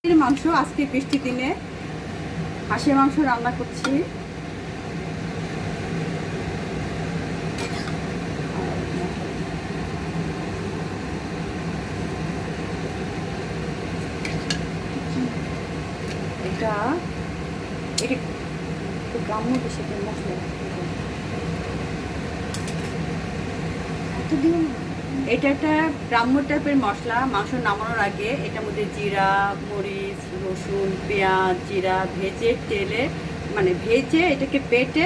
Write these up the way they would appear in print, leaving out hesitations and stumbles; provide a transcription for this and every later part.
মাংস আজকে বৃষ্টির দিনে হাঁসের মাংস রান্না করছি। এটা এটা গ্রাম্য দেশের মশলা, এটা একটা গ্রাম্য টাইপের মশলা। মাংস নামানোর আগে এটার মধ্যে জিরা, মরিচ, রসুন, পেঁয়াজ, জিরা ভেজে তেলে ভেজে এটাকে বেটে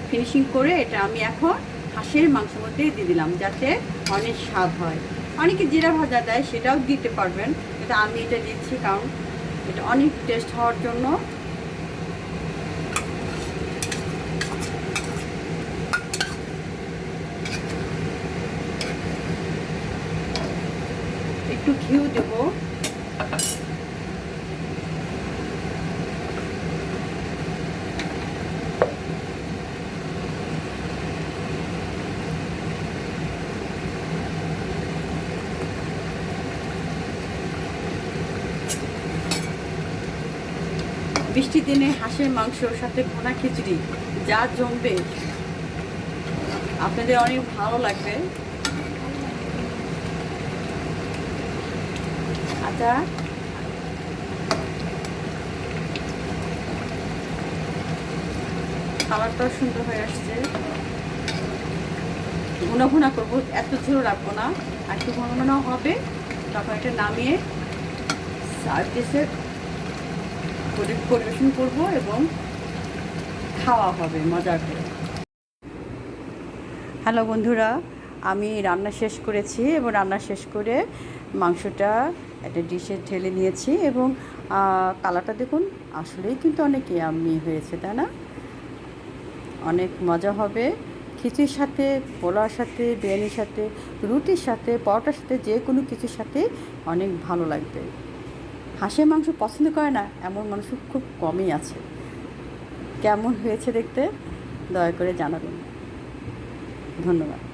ফিনিশিং করে এটা আমি এখন হাঁসের মাংসের মধ্যে দিয়ে দিলাম, যাতে অনেক স্বাদ হয়। অনেকে জিরা ভাজা দেয়, সেটাও দিতে পারবেন, এটা আমি এটা দিচ্ছি কারণ এটা অনেক টেস্ট হওয়ার জন্য। একটু ঘিউ দেবো, বৃষ্টির দিনে হাঁসের মাংসর সাথে ভুনা খিচুড়ি যা জমবে, আপনাদের অনেক ভালো লাগবে। আচ্ছা, কালারটাও সুন্দর হয়ে আসছে। ঘন ঘন করবো, এত ঝোল রাখবো না, আর একটু ঘন ঘন হবে। তখন এটা নামিয়ে সার্ভিসে পরিবেশন করব এবং খাওয়া হবে মজা করে। হ্যালো বন্ধুরা, আমি রান্না শেষ করেছি এবং রান্না শেষ করে মাংসটা একটা ডিশে ঢেলে নিয়েছি এবং কালারটা দেখুন, আসলেই কিন্তু অনেক ইয়াম্মি হয়েছে, তাই না? অনেক মজা হবে খিচুড়ির সাথে, পোলাওর সাথে, বিরিয়ানির সাথে, রুটির সাথে, পরোটার সাথে, যে কোনো কিছুর সাথে অনেক ভালো লাগবে। হাঁসের মাংস পছন্দ করে না এমন মানুষ খুব কমই আছে। কেমন হয়েছে দেখতে দয়া করে জানাবেন। ধন্যবাদ।